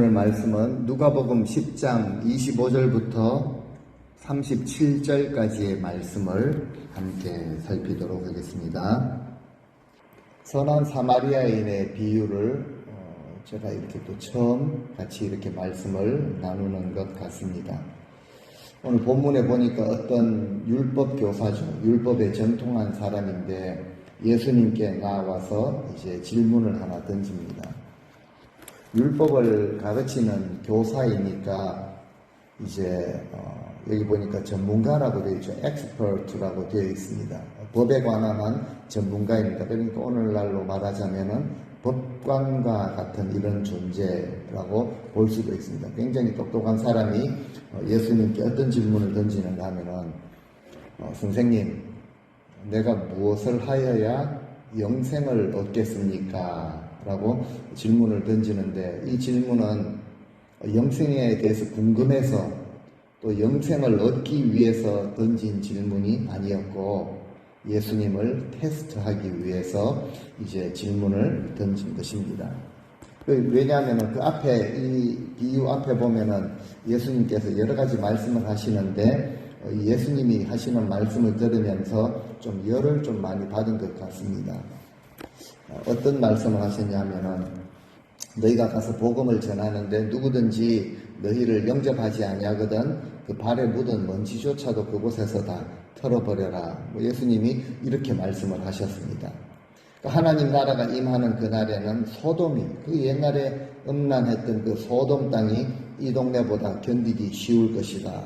오늘 말씀은 누가복음 10장 25절부터 37절까지의 말씀을 함께 살피도록 하겠습니다. 선한 사마리아인의 비유를 제가 이렇게 또 처음 같이 이렇게 말씀을 나누는 것 같습니다. 오늘 본문에 보니까 어떤 율법 교사죠. 율법에 전통한 사람인데 예수님께 나와서 이제 질문을 하나 던집니다. 율법을 가르치는 교사이니까 이제 여기 보니까 전문가라고 되어 있죠. expert라고 되어 있습니다. 법에 관한 전문가입니다. 그러니까 오늘날로 말하자면은 법관과 같은 이런 존재라고 볼 수도 있습니다. 굉장히 똑똑한 사람이 예수님께 어떤 질문을 던지는가 하면은 선생님, 내가 무엇을 하여야 영생을 얻겠습니까? 라고 질문을 던지는데, 이 질문은 영생에 대해서 궁금해서 또 영생을 얻기 위해서 던진 질문이 아니었고 예수님을 테스트하기 위해서 이제 질문을 던진 것입니다. 왜냐하면 그 앞에, 이 비유 앞에 보면은 예수님께서 여러 가지 말씀을 하시는데 예수님이 하시는 말씀을 들으면서 좀 열을 좀 많이 받은 것 같습니다. 어떤 말씀을 하셨냐면은, 너희가 가서 복음을 전하는데 누구든지 너희를 영접하지 아니하거든 그 발에 묻은 먼지조차도 그곳에서 다 털어버려라. 예수님이 이렇게 말씀을 하셨습니다. 하나님 나라가 임하는 그날에는 소돔이, 그 옛날에 음란했던 그 소돔 땅이 이 동네보다 견디기 쉬울 것이다.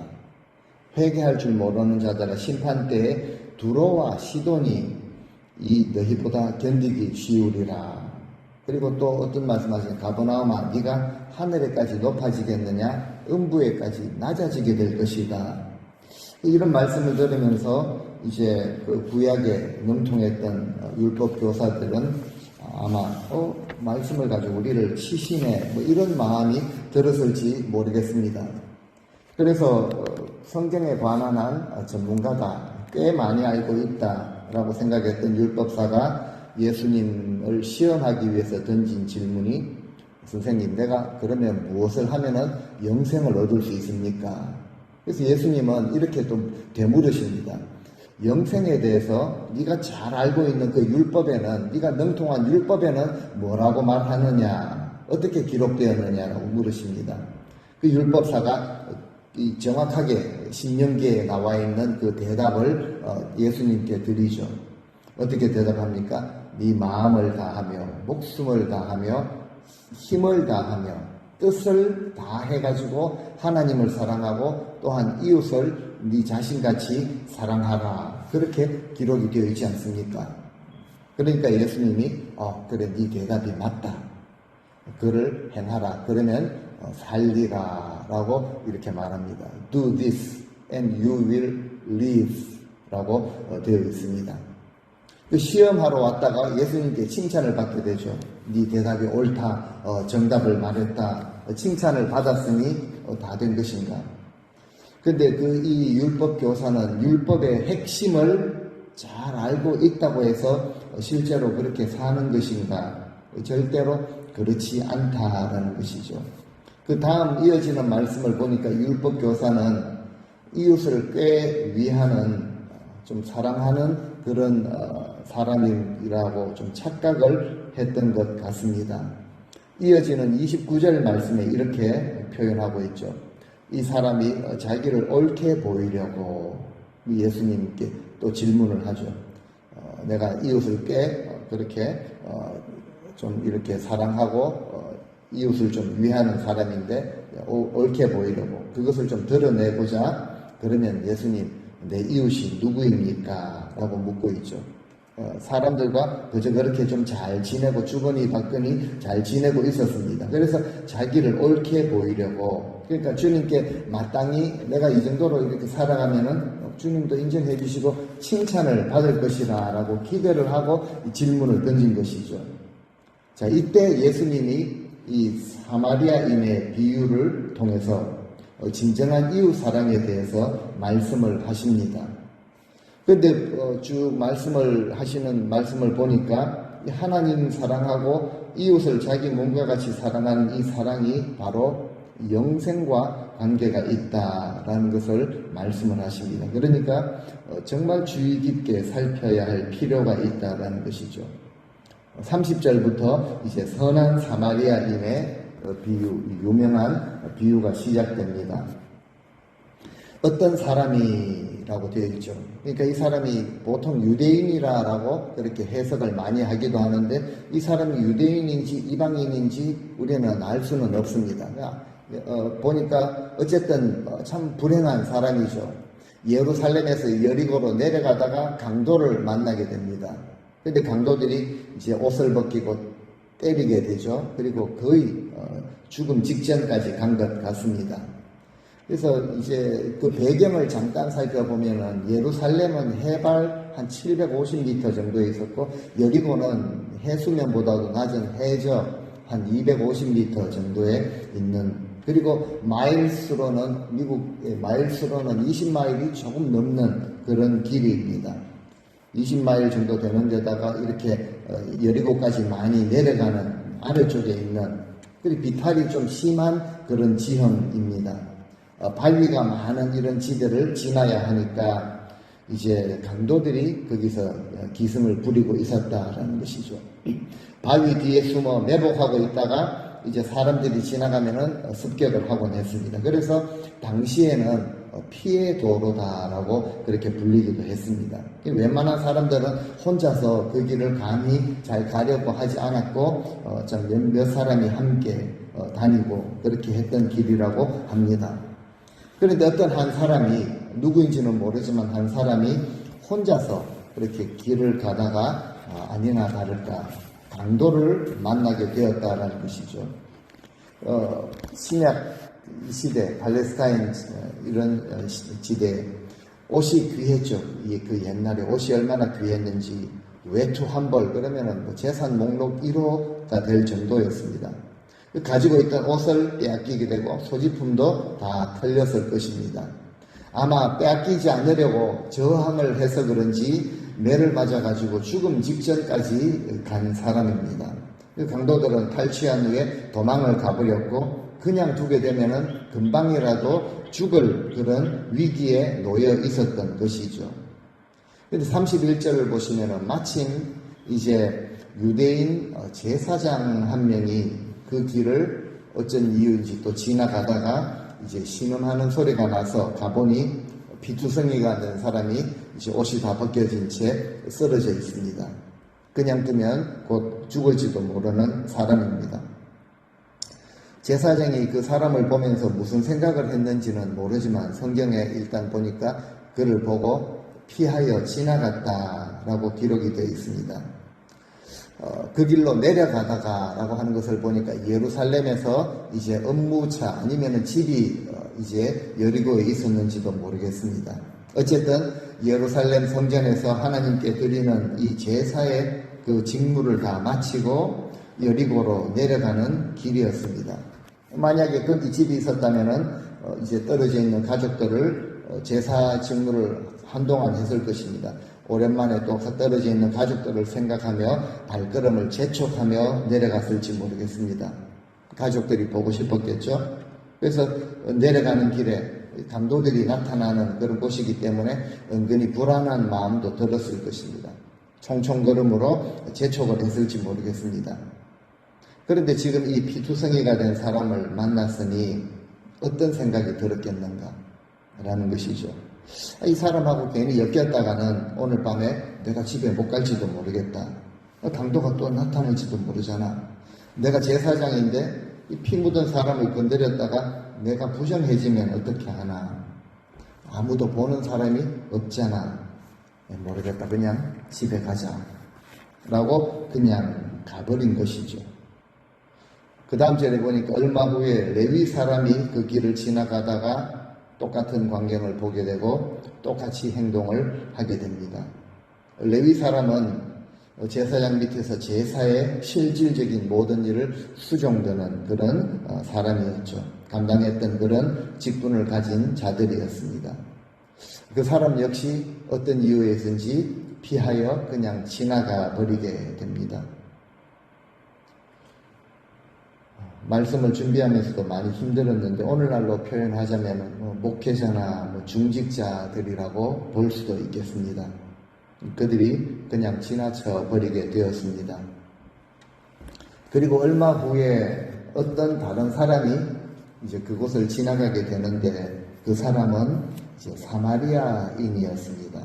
회개할 줄 모르는 자들아 심판때에 두로와 시돈이 이 너희보다 견디기 쉬우리라. 그리고 또 어떤 말씀하시냐, 가버나움아 네가 하늘에까지 높아지겠느냐, 음부에까지 낮아지게 될 것이다. 이런 말씀을 들으면서 이제 그 구약에 능통했던 율법 교사들은 아마 말씀을 가지고 우리를 치시네 뭐 이런 마음이 들었을지 모르겠습니다. 그래서 성경에 관한 전문가다, 꽤 많이 알고 있다라고 생각했던 율법사가 예수님을 시험하기 위해서 던진 질문이, 선생님, 내가 그러면 무엇을 하면은 영생을 얻을 수 있습니까? 그래서 예수님은 이렇게 좀 되물으십니다. 영생에 대해서 네가 잘 알고 있는 그 율법에는, 네가 능통한 율법에는 뭐라고 말하느냐, 어떻게 기록되었느냐라고 물으십니다. 그 율법사가 정확하게 신명기에 나와 있는 그 대답을 예수님께 드리죠. 어떻게 대답합니까? 네 마음을 다하며 목숨을 다하며 힘을 다하며 뜻을 다해가지고 하나님을 사랑하고 또한 이웃을 네 자신같이 사랑하라. 그렇게 기록이 되어 있지 않습니까? 그러니까 예수님이 그래, 네 대답이 맞다. 그를 행하라. 그러면 살리라 라고 이렇게 말합니다. Do this and you will live 라고 되어 있습니다. 그 시험하러 왔다가 예수님께 칭찬을 받게 되죠. 네 대답이 옳다, 정답을 말했다, 칭찬을 받았으니 다 된 것인가. 근데 이 율법 교사는 율법의 핵심을 잘 알고 있다고 해서 실제로 그렇게 사는 것인가? 절대로 그렇지 않다라는 것이죠. 그 다음 이어지는 말씀을 보니까 율법 교사는 이웃을 꽤 위하는, 좀 사랑하는 그런 사람이라고 좀 착각을 했던 것 같습니다. 이어지는 29절 말씀에 이렇게 표현하고 있죠. 이 사람이 자기를 옳게 보이려고 예수님께 또 질문을 하죠. 내가 이웃을 꽤 그렇게 좀 이렇게 사랑하고 이웃을 좀 위하는 사람인데 옳게 보이려고 그것을 좀 드러내고자, 그러면 예수님, 내 이웃이 누구입니까? 라고 묻고 있죠. 사람들과 그저 그렇게 좀 잘 지내고 주거니 받거니 잘 지내고 있었습니다. 그래서 자기를 옳게 보이려고, 그러니까 주님께 마땅히 내가 이 정도로 이렇게 살아가면은 주님도 인정해 주시고 칭찬을 받을 것이라 라고 기대를 하고 질문을 던진 것이죠. 자, 이때 예수님이 이 사마리아인의 비유를 통해서 진정한 이웃 사랑에 대해서 말씀을 하십니다. 그런데 쭉 말씀을 하시는 말씀을 보니까 하나님 사랑하고 이웃을 자기 몸과 같이 사랑하는 이 사랑이 바로 영생과 관계가 있다라는 것을 말씀을 하십니다. 그러니까 정말 주의 깊게 살펴야 할 필요가 있다라는 것이죠. 30절부터 이제 선한 사마리아인의 비유, 유명한 비유가 시작됩니다. 어떤 사람이라고 되어 있죠. 그러니까 이 사람이 보통 유대인이라고 그렇게 해석을 많이 하기도 하는데 이 사람이 유대인인지 이방인인지 우리는 알 수는 없습니다. 보니까 어쨌든 참 불행한 사람이죠. 예루살렘에서 여리고로 내려가다가 강도를 만나게 됩니다. 근데 강도들이 이제 옷을 벗기고 때리게 되죠. 그리고 거의 죽음 직전까지 간 것 같습니다. 그래서 이제 그 배경을 잠깐 살펴보면은 예루살렘은 해발 한 750m 정도에 있었고 여리고는 해수면보다도 낮은 해저 한 250m 정도에 있는, 그리고 마일스로는 미국의 마일스로는 20마일이 조금 넘는 그런 길이입니다. 20마일 정도 되는 데다가 이렇게 여리고까지 많이 내려가는 아래쪽에 있는, 그리고 비탈이 좀 심한 그런 지형입니다. 바위가 많은 이런 지대를 지나야 하니까 이제 강도들이 거기서 기승을 부리고 있었다라는 것이죠. 바위 뒤에 숨어 매복하고 있다가 이제 사람들이 지나가면은 습격을 하곤 했습니다. 그래서 당시에는 피해 도로다라고 그렇게 불리기도 했습니다. 웬만한 사람들은 혼자서 그 길을 감히 잘 가려고 하지 않았고 몇 사람이 함께 다니고 그렇게 했던 길이라고 합니다. 그런데 어떤 한 사람이, 누구인지는 모르지만 한 사람이 혼자서 그렇게 길을 가다가 아니나 다를까 강도를 만나게 되었다라는 것이죠. 신약 시대, 팔레스타인 이런 지대 옷이 귀했죠. 그 옛날에 옷이 얼마나 귀했는지 외투 한 벌 그러면은 재산 목록 1호가 될 정도였습니다. 가지고 있던 옷을 빼앗기게 되고 소지품도 다 털렸을 것입니다. 아마 빼앗기지 않으려고 저항을 해서 그런지 매를 맞아가지고 죽음 직전까지 간 사람입니다. 강도들은 탈취한 후에 도망을 가버렸고 그냥 두게 되면은 금방이라도 죽을 그런 위기에 놓여 있었던 것이죠. 그런데 31절을 보시면은 마침 이제 유대인 제사장 한 명이 그 길을 어쩐 이유인지 또 지나가다가 이제 신음하는 소리가 나서 가보니 피투성이가 된 사람이 이제 옷이 다 벗겨진 채 쓰러져 있습니다. 그냥 두면 곧 죽을지도 모르는 사람입니다. 제사장이 그 사람을 보면서 무슨 생각을 했는지는 모르지만 성경에 일단 보니까 그를 보고 피하여 지나갔다라고 기록이 되어 있습니다. 그 길로 내려가다가 라고 하는 것을 보니까 예루살렘에서 이제 업무차 아니면 집이 이제 여리고에 있었는지도 모르겠습니다. 어쨌든 예루살렘 성전에서 하나님께 드리는 이 제사의 그 직무를 다 마치고 여리고로 내려가는 길이었습니다. 만약에 거기 집이 있었다면은 이제 떨어져 있는 가족들을 제사 직무를 한동안 했을 것입니다. 오랜만에 또 떨어져 있는 가족들을 생각하며 발걸음을 재촉하며 내려갔을지 모르겠습니다. 가족들이 보고 싶었겠죠. 그래서 내려가는 길에 강도들이 나타나는 그런 곳이기 때문에 은근히 불안한 마음도 들었을 것입니다. 총총걸음으로 재촉을 했을지 모르겠습니다. 그런데 지금 이 피투성이가 된 사람을 만났으니 어떤 생각이 들었겠는가 라는 것이죠. 이 사람하고 괜히 엮였다가는 오늘 밤에 내가 집에 못 갈지도 모르겠다. 강도가 또 나타날지도 모르잖아. 내가 제사장인데 이 피 묻은 사람을 건드렸다가 내가 부정해지면 어떻게 하나. 아무도 보는 사람이 없잖아. 모르겠다. 그냥 집에 가자. 라고 그냥 가버린 것이죠. 그 다음 절에 보니까 얼마 후에 레위 사람이 그 길을 지나가다가 똑같은 광경을 보게 되고 똑같이 행동을 하게 됩니다. 레위 사람은 제사장 밑에서 제사의 실질적인 모든 일을 수종드는 그런 사람이었죠. 감당했던 그런 직분을 가진 자들이었습니다. 그 사람 역시 어떤 이유에서인지 피하여 그냥 지나가 버리게 됩니다. 말씀을 준비하면서도 많이 힘들었는데 오늘날로 표현하자면 목회자나 중직자들이라고 볼 수도 있겠습니다. 그들이 그냥 지나쳐 버리게 되었습니다. 그리고 얼마 후에 어떤 다른 사람이 이제 그곳을 지나가게 되는데 그 사람은 이제 사마리아인이었습니다.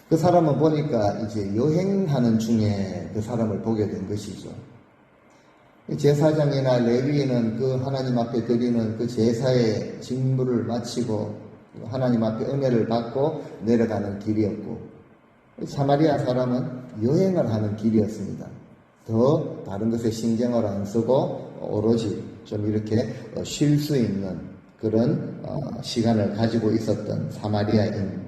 그 사람은 보니까 이제 여행하는 중에 그 사람을 보게 된 것이죠. 제사장이나 레위인은 그 하나님 앞에 드리는 그 제사의 직무를 마치고 하나님 앞에 은혜를 받고 내려가는 길이었고, 사마리아 사람은 여행을 하는 길이었습니다. 더 다른 것에 신경을 안 쓰고 오로지 좀 이렇게 쉴 수 있는 그런 시간을 가지고 있었던 사마리아인.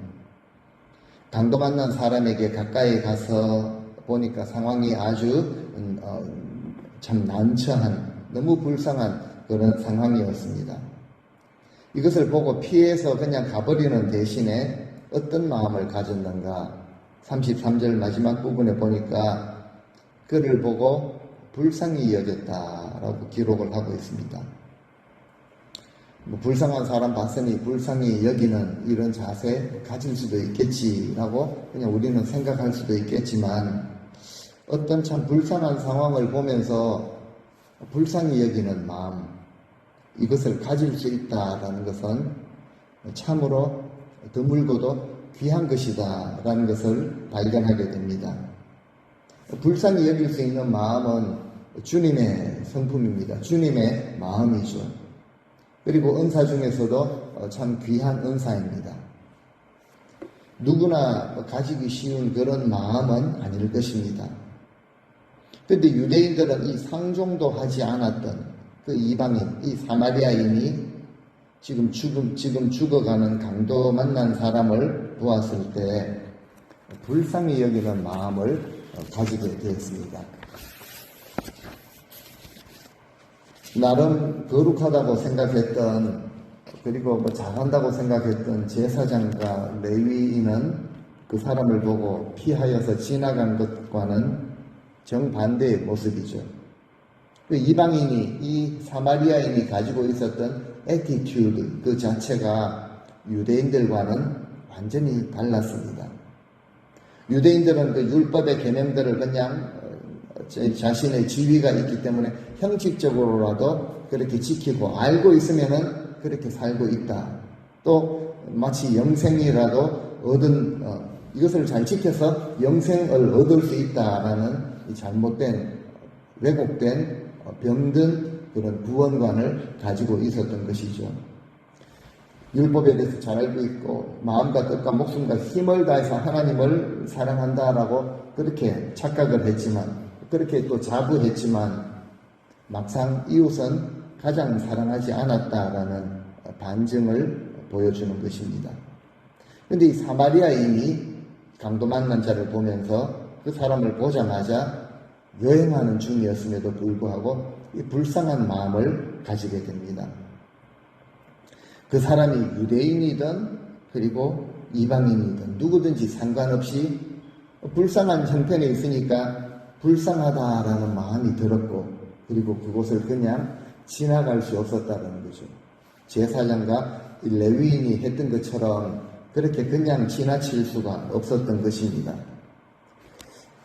강도 만난 사람에게 가까이 가서 보니까 상황이 아주 참 난처한, 너무 불쌍한 그런 상황이었습니다. 이것을 보고 피해서 그냥 가버리는 대신에 어떤 마음을 가졌는가? 33절 마지막 부분에 보니까 그를 보고 불쌍히 여겼다라고 기록을 하고 있습니다. 불쌍한 사람 봤으니 불쌍히 여기는 이런 자세 가질 수도 있겠지라고 그냥 우리는 생각할 수도 있겠지만, 어떤 참 불쌍한 상황을 보면서 불쌍히 여기는 마음, 이것을 가질 수 있다라는 것은 참으로 드물고도 귀한 것이다 라는 것을 발견하게 됩니다. 불쌍히 여길 수 있는 마음은 주님의 성품입니다. 주님의 마음이죠. 그리고 은사 중에서도 참 귀한 은사입니다. 누구나 가지기 쉬운 그런 마음은 아닐 것입니다. 그런데 유대인들은 이 상종도 하지 않았던 그 이방인, 이 사마리아인이 지금 죽어가는 강도 만난 사람을 보았을 때 불쌍히 여기는 마음을 가지게 되었습니다. 나름 거룩하다고 생각했던, 그리고 잘한다고 생각했던 제사장과 레위인은 그 사람을 보고 피하여서 지나간 것과는 정반대의 모습이죠. 그 이방인이, 이 사마리아인이 가지고 있었던 애티튜드 그 자체가 유대인들과는 완전히 달랐습니다. 유대인들은 그 율법의 계명들을 그냥 자신의 지위가 있기 때문에 형식적으로라도 그렇게 지키고 알고 있으면은 그렇게 살고 있다. 또 마치 영생이라도 이것을 잘 지켜서 영생을 얻을 수 있다라는 잘못된, 왜곡된, 병든 그런 구원관을 가지고 있었던 것이죠. 율법에 대해서 잘 알고 있고 마음과 뜻과 목숨과 힘을 다해서 하나님을 사랑한다라고 그렇게 착각을 했지만, 그렇게 또 자부했지만 막상 이웃은 가장 사랑하지 않았다라는 반증을 보여주는 것입니다. 그런데 이 사마리아인이 강도 만난 자를 보면서 그 사람을 보자마자 여행하는 중이었음에도 불구하고 이 불쌍한 마음을 가지게 됩니다. 그 사람이 유대인이든 그리고 이방인이든 누구든지 상관없이 불쌍한 형편에 있으니까 불쌍하다라는 마음이 들었고, 그리고 그곳을 그냥 지나갈 수 없었다는 거죠. 제사장과 레위인이 했던 것처럼 그렇게 그냥 지나칠 수가 없었던 것입니다.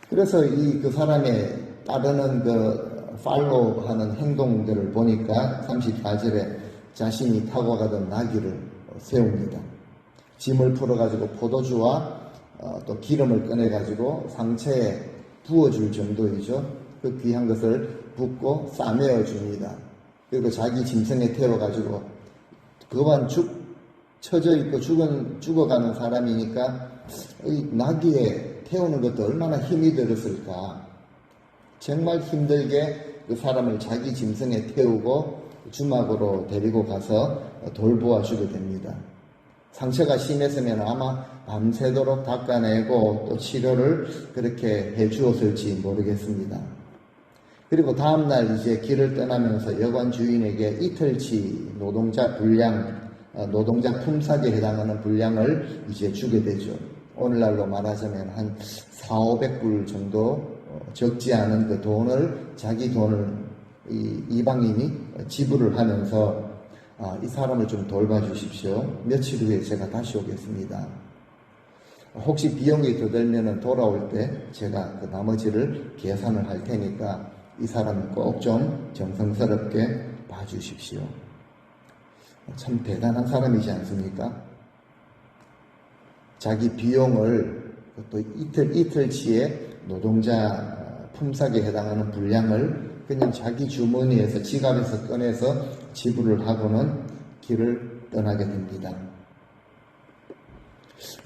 그래서 그 사람의 따르는 팔로우하는 행동들을 보니까 34절에 자신이 타고 가던 나귀를 세웁니다. 짐을 풀어가지고 포도주와 또 기름을 꺼내가지고 상체에 부어줄 정도이죠. 그 귀한 것을 붓고 싸매어 줍니다. 그리고 자기 짐승에 태워가지고, 그만 처져 있고 죽어가는 사람이니까 이 나귀에 태우는 것도 얼마나 힘이 들었을까. 정말 힘들게 그 사람을 자기 짐승에 태우고 주막으로 데리고 가서 돌보아 주게 됩니다. 상처가 심했으면 아마 밤새도록 닦아내고 또 치료를 그렇게 해 주었을지 모르겠습니다. 그리고 다음날 이제 길을 떠나면서 여관 주인에게 이틀치 노동자 품삯에 해당하는 분량을 이제 주게 되죠. 오늘날로 말하자면 한 400~500불 정도 적지 않은 그 돈을, 자기 돈을 이 이방인이 지불을 하면서 이 사람을 좀 돌봐주십시오. 며칠 후에 제가 다시 오겠습니다. 혹시 비용이 더 들면은 돌아올 때 제가 그 나머지를 계산을 할 테니까 이 사람을 꼭 좀 정성스럽게 봐주십시오. 참 대단한 사람이지 않습니까? 자기 비용을 또 이틀치의 노동자 품삯에 해당하는 분량을 그냥 자기 주머니에서 지갑에서 꺼내서 지불을 하고는 길을 떠나게 됩니다.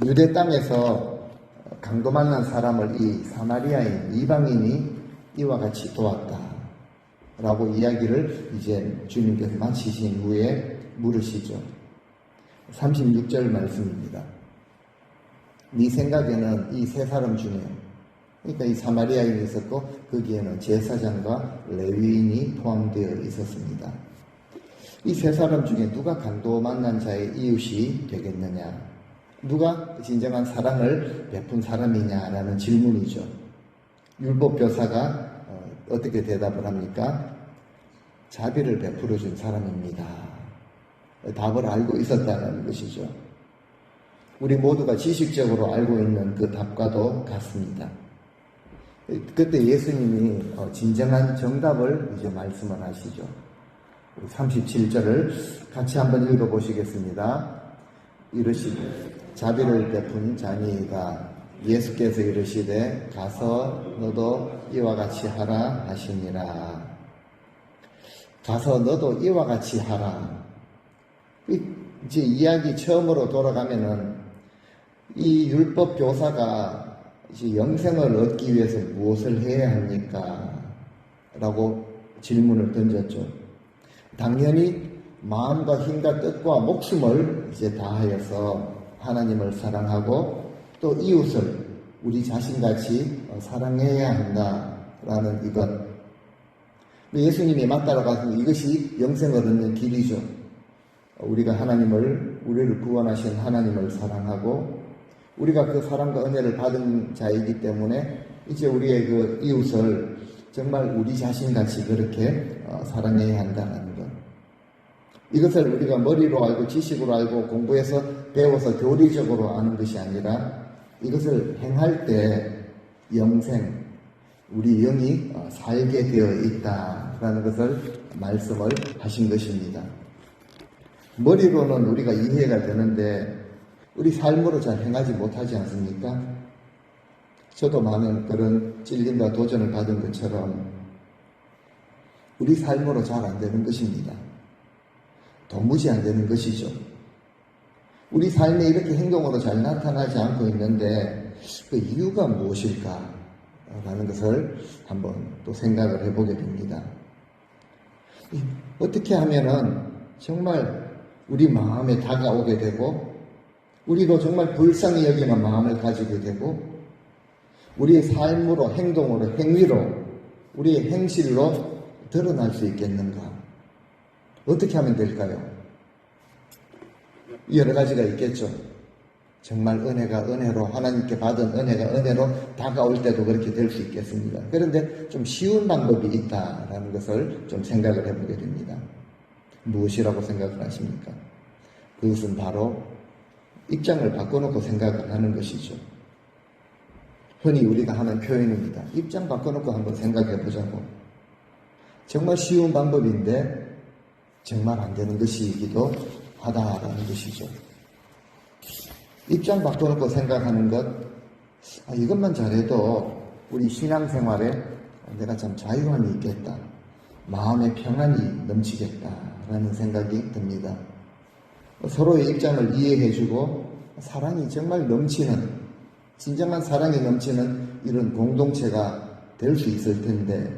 유대 땅에서 강도 만난 사람을 이 사마리아인 이방인이 이와 같이 도왔다 라고 이야기를 이제 주님께서 마치신 후에 물으시죠. 36절 말씀입니다. 네 생각에는 이 세 사람 중에, 그러니까 이 사마리아인이 있었고 거기에는 제사장과 레위인이 포함되어 있었습니다. 이 세 사람 중에 누가 강도 만난 자의 이웃이 되겠느냐, 누가 진정한 사랑을 베푼 사람이냐라는 질문이죠. 율법교사가 어떻게 대답을 합니까? 자비를 베풀어 준 사람입니다. 답을 알고 있었다는 것이죠. 우리 모두가 지식적으로 알고 있는 그 답과도 같습니다. 그때 예수님이 진정한 정답을 이제 말씀을 하시죠. 37절을 같이 한번 읽어보시겠습니다. 이르시되 자비를 베푼 자니가 예수께서 이르시되 가서 너도 이와 같이 하라 하시니라. 가서 너도 이와 같이 하라. 이제 이야기 처음으로 돌아가면은 이 율법 교사가 이제 영생을 얻기 위해서 무엇을 해야 합니까? 라고 질문을 던졌죠. 당연히 마음과 힘과 뜻과 목숨을 이제 다하여서 하나님을 사랑하고 또 이웃을 우리 자신같이 사랑해야 한다라는 이것. 예수님이 맞다라고 하신 이것이 영생을 얻는 길이죠. 우리가 우리를 구원하신 하나님을 사랑하고 우리가 그 사랑과 은혜를 받은 자이기 때문에 이제 우리의 그 이웃을 정말 우리 자신같이 그렇게 사랑해야 한다는 것. 이것을 우리가 머리로 알고 지식으로 알고 공부해서 배워서 교리적으로 아는 것이 아니라 이것을 행할 때 영생, 우리 영이 살게 되어 있다라는 것을 말씀을 하신 것입니다. 머리로는 우리가 이해가 되는데 우리 삶으로 잘 행하지 못하지 않습니까? 저도 많은 그런 찔림과 도전을 받은 것처럼 우리 삶으로 잘 안 되는 것입니다. 도무지 안 되는 것이죠. 우리 삶에 이렇게 행동으로 잘 나타나지 않고 있는데 그 이유가 무엇일까? 라는 것을 한번 또 생각을 해보게 됩니다. 어떻게 하면은 정말 우리 마음에 다가오게 되고 우리도 정말 불쌍히 여기는 마음을 가지게 되고 우리의 삶으로 행동으로 행위로 우리의 행실로 드러날 수 있겠는가? 어떻게 하면 될까요? 여러 가지가 있겠죠. 정말 은혜가 은혜로 하나님께 받은 은혜가 은혜로 다가올 때도 그렇게 될 수 있겠습니다. 그런데 좀 쉬운 방법이 있다라는 것을 좀 생각을 해보게 됩니다. 무엇이라고 생각을 하십니까? 그것은 바로 입장을 바꿔놓고 생각을 하는 것이죠. 흔히 우리가 하는 표현입니다. 입장 바꿔놓고 한번 생각해 보자고. 정말 쉬운 방법인데 정말 안 되는 것이기도 하다라는 것이죠. 입장 바꿔놓고 생각하는 것, 이것만 잘해도 우리 신앙생활에 내가 참 자유함이 있겠다. 마음의 평안이 넘치겠다라는 생각이 듭니다. 서로의 입장을 이해해주고 사랑이 정말 넘치는, 진정한 사랑이 넘치는 이런 공동체가 될 수 있을 텐데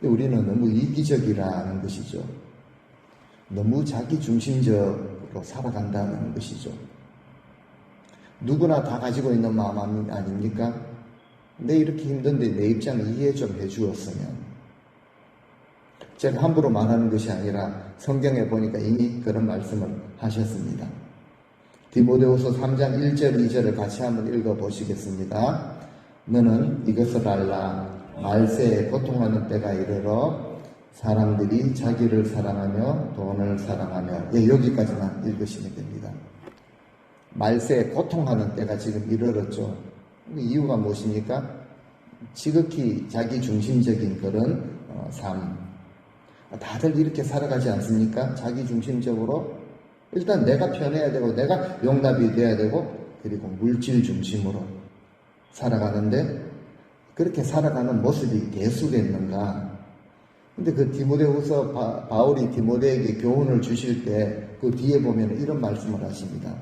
우리는 너무 이기적이라는 것이죠. 너무 자기중심적으로 살아간다는 것이죠. 누구나 다 가지고 있는 마음 아닙니까? 내 이렇게 힘든데 내 입장을 이해 좀 해주었으면. 제가 함부로 말하는 것이 아니라 성경에 보니까 이미 그런 말씀을 하셨습니다. 디모데후서 3장 1절 2절을 같이 한번 읽어보시겠습니다. 너는 이것을 알라. 말세에 고통하는 때가 이르러 사람들이 자기를 사랑하며 돈을 사랑하며, 예, 여기까지만 읽으시면 됩니다. 말세에 고통하는 때가 지금 이르렀죠. 이유가 무엇입니까? 지극히 자기중심적인 그런 삶. 다들 이렇게 살아가지 않습니까? 자기중심적으로 일단 내가 편해야 되고 내가 용납이 돼야 되고 그리고 물질 중심으로 살아가는데 그렇게 살아가는 모습이 계수겠는가? 근데 그 디모데후서 바울이 디모데에게 교훈을 주실 때 그 뒤에 보면 이런 말씀을 하십니다.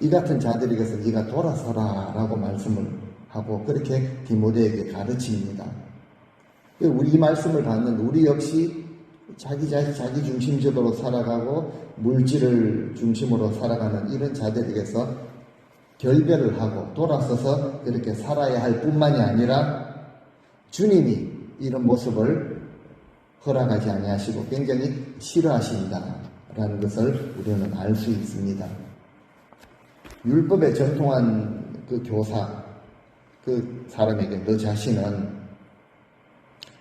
이 같은 자들에게서 네가 돌아서라 라고 말씀을 하고 그렇게 디모데에게 가르칩니다. 우리 이 말씀을 받는 우리 역시 자기 중심적으로 살아가고 물질을 중심으로 살아가는 이런 자들에게서 결별을 하고 돌아서서 그렇게 살아야 할 뿐만이 아니라 주님이 이런 모습을 허락하지 아니하시고 굉장히 싫어하신다라는 것을 우리는 알 수 있습니다. 율법에 정통한 그 교사, 그 사람에게 너 자신은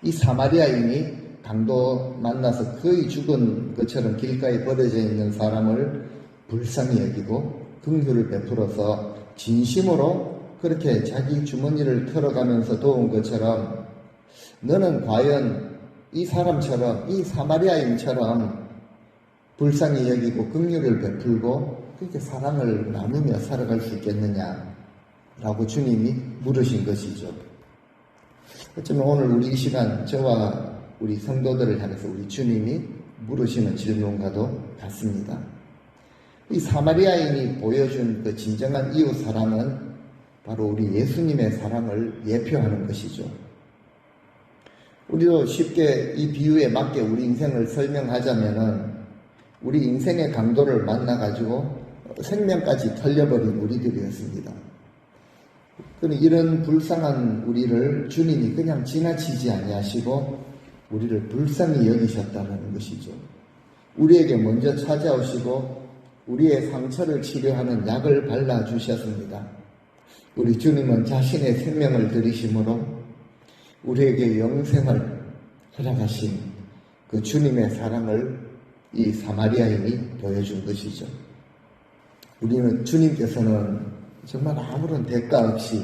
이 사마리아인이 강도 만나서 거의 죽은 것처럼 길가에 버려져 있는 사람을 불쌍히 여기고 긍휼을 베풀어서 진심으로 그렇게 자기 주머니를 털어가면서 도운 것처럼 너는 과연 이 사람처럼 이 사마리아인처럼 불쌍히 여기고 긍휼을 베풀고 그렇게 사랑을 나누며 살아갈 수 있겠느냐라고 주님이 물으신 것이죠. 어쩌면 오늘 우리 이 시간 저와 우리 성도들을 향해서 우리 주님이 물으시는 질문과도 같습니다. 이 사마리아인이 보여준 그 진정한 이웃 사랑은 바로 우리 예수님의 사랑을 예표하는 것이죠. 우리도 쉽게 이 비유에 맞게 우리 인생을 설명하자면은 우리 인생의 강도를 만나가지고 생명까지 털려버린 우리들이었습니다. 이런 불쌍한 우리를 주님이 그냥 지나치지 아니하시고 우리를 불쌍히 여기셨다는 것이죠. 우리에게 먼저 찾아오시고 우리의 상처를 치료하는 약을 발라주셨습니다. 우리 주님은 자신의 생명을 들이심으로 우리에게 영생을 허락하신 그 주님의 사랑을 이 사마리아인이 보여준 것이죠. 우리는 주님께서는 정말 아무런 대가 없이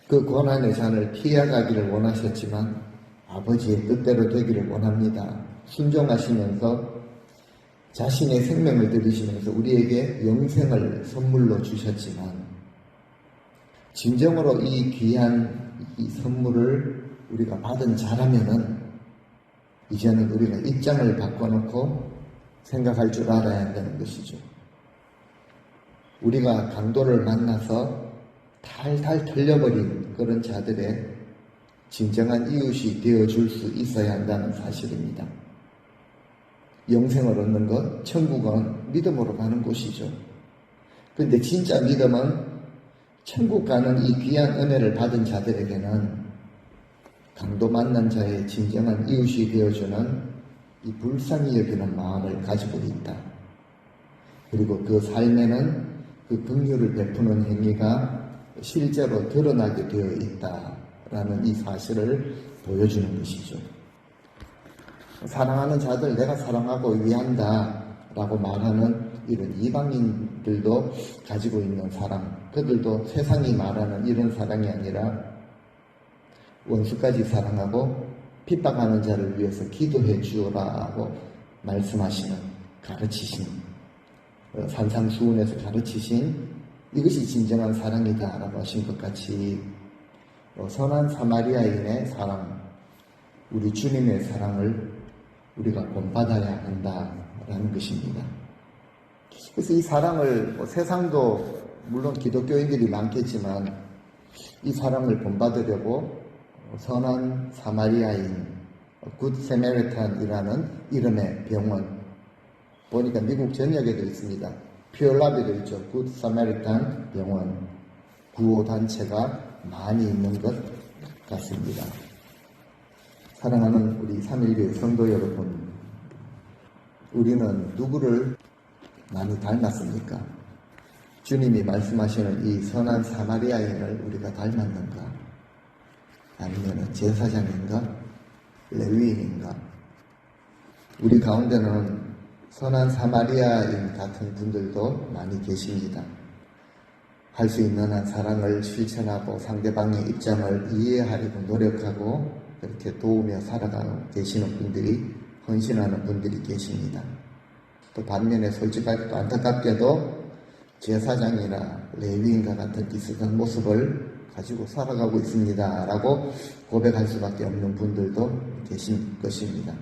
그 고난의 잔을 피해가기를 원하셨지만 아버지의 뜻대로 되기를 원합니다. 순종하시면서 자신의 생명을 들이시면서 우리에게 영생을 선물로 주셨지만 진정으로 이 귀한 이 선물을 우리가 받은 자라면은 이제는 우리가 입장을 바꿔놓고 생각할 줄 알아야 한다는 것이죠. 우리가 강도를 만나서 탈탈 털려버린 그런 자들의 진정한 이웃이 되어줄 수 있어야 한다는 사실입니다. 영생을 얻는 것, 천국은 믿음으로 가는 곳이죠. 그런데 진짜 믿음은 천국 가는 이 귀한 은혜를 받은 자들에게는 강도 만난 자의 진정한 이웃이 되어주는 이 불쌍히 여기는 마음을 가지고 있다. 그리고 그 삶에는 그 긍휼을 베푸는 행위가 실제로 드러나게 되어 있다라는 이 사실을 보여주는 것이죠. 사랑하는 자들 내가 사랑하고 위한다 라고 말하는 이런 이방인들도 가지고 있는 사랑, 그들도 세상이 말하는 이런 사랑이 아니라 원수까지 사랑하고 핍박하는 자를 위해서 기도해 주오라고 말씀하시는, 가르치신, 산상수훈에서 가르치신 이것이 진정한 사랑이다 라고 하신 것 같이 선한 사마리아인의 사랑, 우리 주님의 사랑을 우리가 본받아야 한다라는 것입니다. 그래서 이 사랑을 세상도 물론 기독교인들이 많겠지만 이 사랑을 본받으려고 선한 사마리아인, 굿 세메리탄이라는 이름의 병원, 보니까 미국 전역에도 있습니다. 퓨어라비도 있죠. 굿 사마리탄 병원, 구호단체가 많이 있는 것 같습니다. 사랑하는 우리 3.1교회 성도 여러분, 우리는 누구를 많이 닮았습니까? 주님이 말씀하시는 이 선한 사마리아인을 우리가 닮았는가? 아니면 제사장인가? 레위인인가? 우리 가운데는 선한 사마리아인 같은 분들도 많이 계십니다. 할 수 있는 한 사랑을 실천하고 상대방의 입장을 이해하려고 노력하고 그렇게 도우며 살아가고 계시는 분들이, 헌신하는 분들이 계십니다. 또 반면에 솔직하게도 안타깝게도 제사장이나 레위인과 같은 비슷한 모습을 가지고 살아가고 있습니다 라고 고백할 수밖에 없는 분들도 계신 것입니다.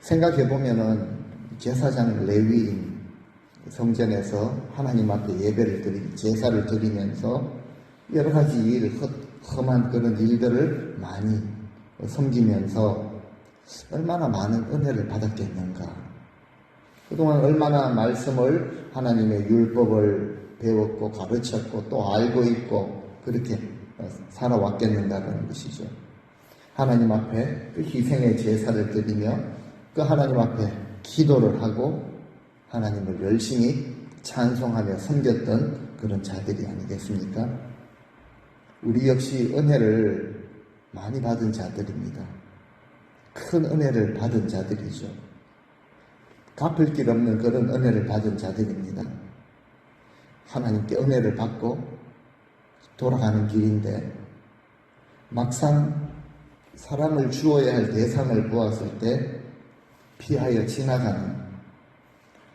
생각해보면은 제사장, 레위인, 성전에서 하나님 앞에 예배를 드리고 제사를 드리면서 여러 가지 험한 그런 일들을 많이 섬기면서 얼마나 많은 은혜를 받았겠는가. 그동안 얼마나 말씀을, 하나님의 율법을 배웠고 가르쳤고 또 알고 있고 그렇게 살아왔겠는가라는 것이죠. 하나님 앞에 그 희생의 제사를 드리며 그 하나님 앞에 기도를 하고 하나님을 열심히 찬송하며 섬겼던 그런 자들이 아니겠습니까? 우리 역시 은혜를 많이 받은 자들입니다. 큰 은혜를 받은 자들이죠. 갚을 길 없는 그런 은혜를 받은 자들입니다. 하나님께 은혜를 받고 돌아가는 길인데 막상 사랑을 주어야 할 대상을 보았을 때 피하여 지나가는,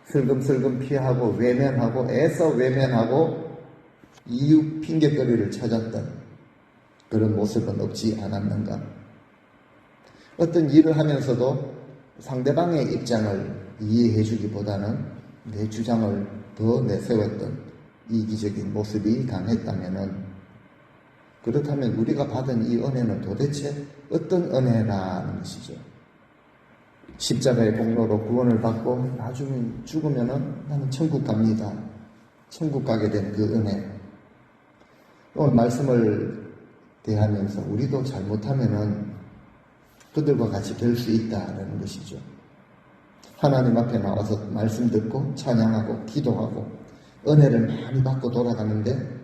슬금슬금 피하고 외면하고 애써 외면하고 이유 핑계거리를 찾았던 그런 모습은 없지 않았는가. 어떤 일을 하면서도 상대방의 입장을 이해해 주기보다는 내 주장을 더 내세웠던 이기적인 모습이 강했다면은, 그렇다면 우리가 받은 이 은혜는 도대체 어떤 은혜라는 것이죠. 십자가의 공로로 구원을 받고 나중에 죽으면은 나는 천국 갑니다. 천국 가게 된 그 은혜. 오늘 말씀을 대하면서 우리도 잘못하면은 그들과 같이 될 수 있다라는 것이죠. 하나님 앞에 나와서 말씀 듣고 찬양하고 기도하고 은혜를 많이 받고 돌아가는데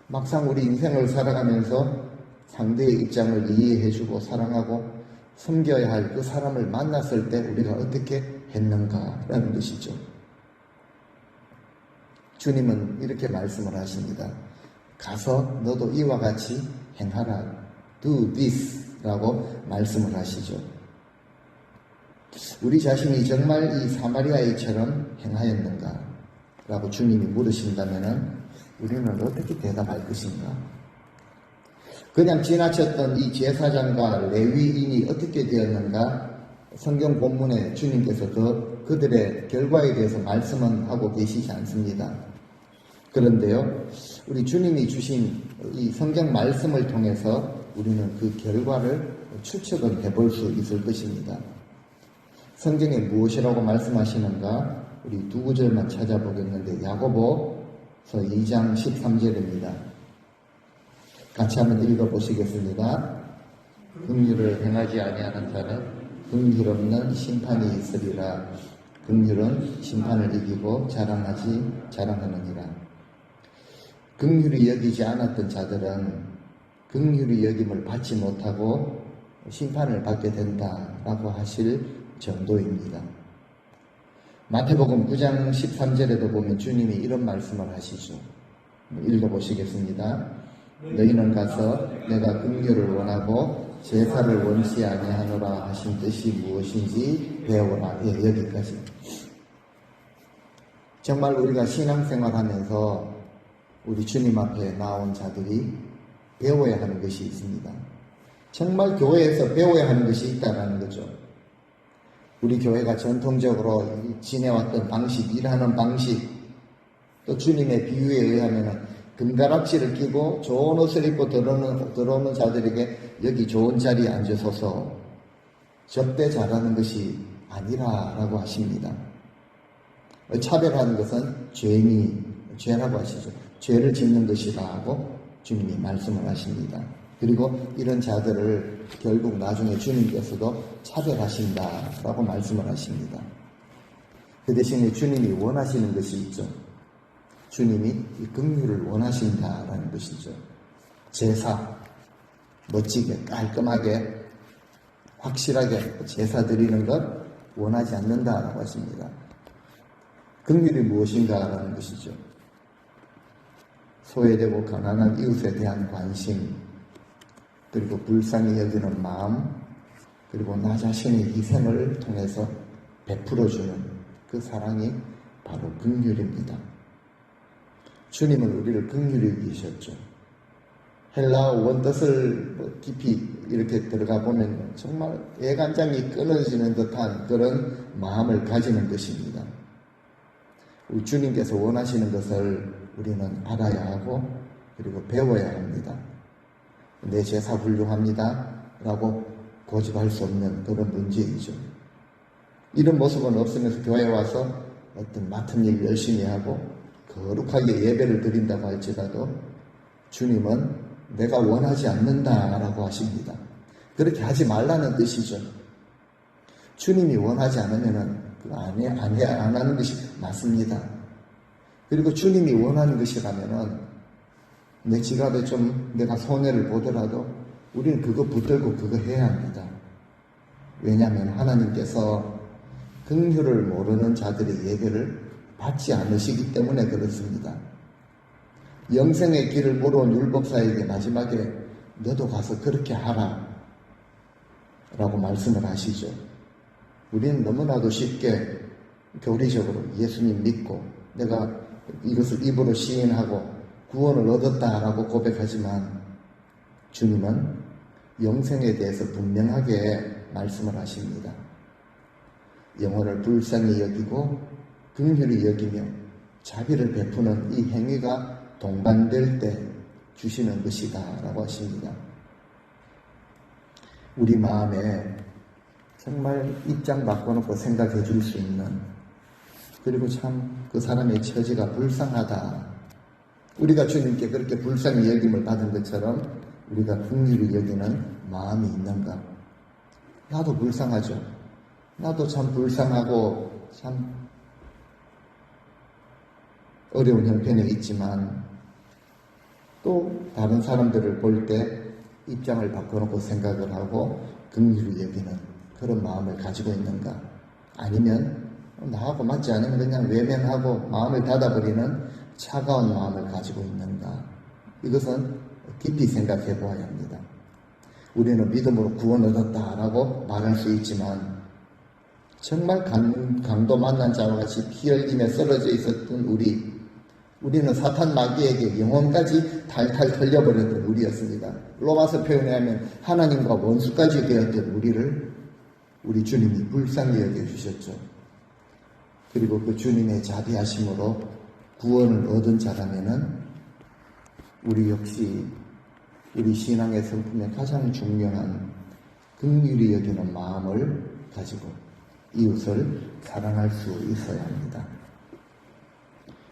막상 우리 인생을 살아가면서 상대의 입장을 이해해주고 사랑하고 섬겨야 할 그 사람을 만났을 때 우리가 어떻게 했는가라는 것이죠. 주님은 이렇게 말씀을 하십니다. 가서 너도 이와 같이 행하라. Do this 라고 말씀을 하시죠. 우리 자신이 정말 이 사마리아인처럼 행하였는가? 라고 주님이 물으신다면 우리는 어떻게 대답할 것인가? 그냥 지나쳤던 이 제사장과 레위인이 어떻게 되었는가? 성경 본문에 주님께서 그들의 결과에 대해서 말씀은 하고 계시지 않습니다. 그런데요, 우리 주님이 주신 이 성경 말씀을 통해서 우리는 그 결과를 추측은 해볼 수 있을 것입니다. 성경에 무엇이라고 말씀하시는가? 우리 두 구절만 찾아보겠는데 야고보서 2장 13절입니다. 같이 한번 읽어보시겠습니다. 긍휼을 행하지 아니하는 자는 긍휼 없는 심판이 있으리라. 긍휼은 심판을 이기고 자랑하느니라. 긍휼히 여기지 않았던 자들은 긍휼히 여김을 받지 못하고 심판을 받게 된다라고 하실 정도입니다. 마태복음 9장 13절에도 보면 주님이 이런 말씀을 하시죠. 읽어보시겠습니다. 너희는 가서 내가 긍휼을 원하고 제사를 원치 아니하노라 하신 뜻이 무엇인지 배워라. 예, 여기까지. 정말 우리가 신앙생활하면서 우리 주님 앞에 나온 자들이 배워야 하는 것이 있습니다. 정말 교회에서 배워야 하는 것이 있다는 거죠. 우리 교회가 전통적으로 지내왔던 방식, 일하는 방식, 또 주님의 비유에 의하면 금가락지를 끼고 좋은 옷을 입고 들어오는 자들에게 여기 좋은 자리에 앉으소서 접대 잘하는 것이 아니라라고 하십니다. 차별하는 것은 죄라고 하시죠. 죄를 짓는 것이라고 주님이 말씀을 하십니다. 그리고 이런 자들을 결국 나중에 주님께서도 차별하신다라고 말씀을 하십니다. 그 대신에 주님이 원하시는 것이 있죠. 주님이 이 긍휼을 원하신다라는 것이죠. 제사, 멋지게 깔끔하게 확실하게 제사 드리는 것, 원하지 않는다라고 하십니다. 긍휼이 무엇인가라는 것이죠. 소외되고 가난한 이웃에 대한 관심, 그리고 불쌍히 여기는 마음, 그리고 나 자신의 희생을 통해서 베풀어주는 그 사랑이 바로 긍휼입니다. 주님은 우리를 긍휼히 여기셨죠. 헬라어 원뜻을 깊이 이렇게 들어가 보면 정말 애간장이 끊어지는 듯한 그런 마음을 가지는 것입니다. 우리 주님께서 원하시는 것을 우리는 알아야 하고 그리고 배워야 합니다. 내 제사 훌륭합니다 라고 고집할 수 없는 그런 문제이죠. 이런 모습은 없으면서 교회에 와서 어떤 맡은 일 열심히 하고 거룩하게 예배를 드린다고 할지라도 주님은 내가 원하지 않는다라고 하십니다. 그렇게 하지 말라는 뜻이죠. 주님이 원하지 않으면은 안 하는 것이 맞습니다. 그리고 주님이 원하는 것이라면은 내 지갑에 좀 내가 손해를 보더라도 우리는 그거 붙들고 그거 해야 합니다. 왜냐하면 하나님께서 긍휼을 모르는 자들의 예배를 받지 않으시기 때문에 그렇습니다. 영생의 길을 물어온 율법사에게 마지막에 너도 가서 그렇게 하라 라고 말씀을 하시죠. 우리는 너무나도 쉽게 교리적으로 예수님 믿고 내가 이것을 입으로 시인하고 구원을 얻었다라고 고백하지만 주님은 영생에 대해서 분명하게 말씀을 하십니다. 영혼을 불쌍히 여기고 긍휼히 여기며 자비를 베푸는 이 행위가 동반될 때 주시는 것이다 라고 하십니다. 우리 마음에 정말 입장 바꿔놓고 생각해 줄 수 있는, 그리고 참 그 사람의 처지가 불쌍하다, 우리가 주님께 그렇게 불쌍히 여김을 받은 것처럼 우리가 긍휼히 여기는 마음이 있는가? 나도 불쌍하죠. 나도 참 불쌍하고 참 어려운 형편에 있지만 또 다른 사람들을 볼 때 입장을 바꿔놓고 생각을 하고 긍휼히 여기는 그런 마음을 가지고 있는가? 아니면 나하고 맞지 않으면 그냥 외면하고 마음을 닫아버리는 차가운 마음을 가지고 있는가? 이것은 깊이 생각해 보아야 합니다. 우리는 믿음으로 구원 얻었다라고 말할 수 있지만 정말 강도 만난 자와 같이 피 흘리며 쓰러져 있었던 우리는 사탄 마귀에게 영혼까지 탈탈 털려버렸던 우리였습니다. 로마서 표현에 하면 하나님과 원수까지 되었던 우리 주님이 불쌍히 여겨주셨죠. 그리고 그 주님의 자비하심으로 구원을 얻은 자라면은 우리 역시 우리 신앙의 성품의 가장 중요한 긍휼히 여기는 마음을 가지고 이웃을 사랑할 수 있어야 합니다.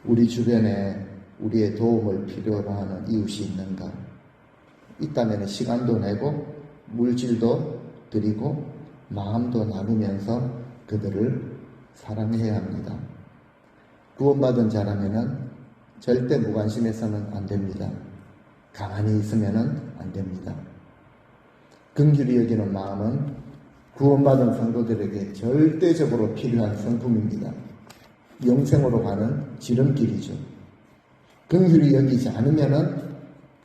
우리 주변에 우리의 도움을 필요로 하는 이웃이 있는가? 있다면 시간도 내고 물질도 드리고 마음도 나누면서 그들을 사랑해야 합니다. 구원받은 자라면은 절대 무관심해서는 안 됩니다. 가만히 있으면은 안 됩니다. 긍휼히 여기는 마음은 구원받은 성도들에게 절대적으로 필요한 성품입니다. 영생으로 가는 지름길이죠. 긍휼히 여기지 않으면은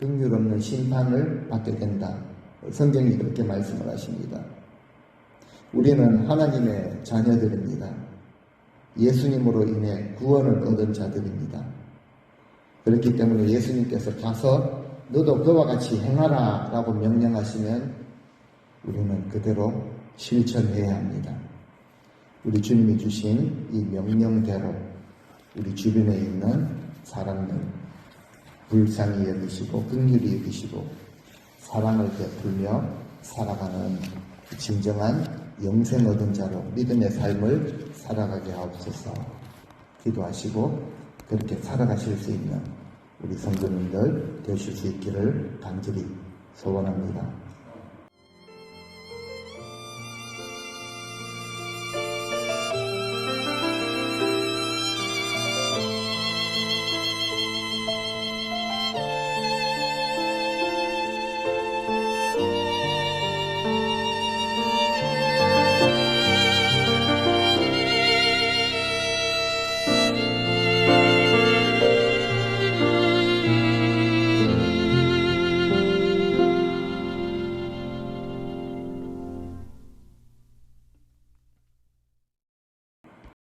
긍휼 없는 심판을 받게 된다. 성경이 그렇게 말씀을 하십니다. 우리는 하나님의 자녀들입니다. 예수님으로 인해 구원을 얻은 자들입니다. 그렇기 때문에 예수님께서 가서 너도 그와 같이 행하라 라고 명령하시면 우리는 그대로 실천해야 합니다. 우리 주님이 주신 이 명령대로 우리 주변에 있는 사람들 불쌍히 여기시고 긍휼히 여기시고 사랑을 베풀며 살아가는 진정한 영생 얻은 자로 믿음의 삶을 살아가게 하옵소서. 기도하시고 그렇게 살아가실 수 있는 우리 성도님들 되실 수 있기를 간절히 소원합니다.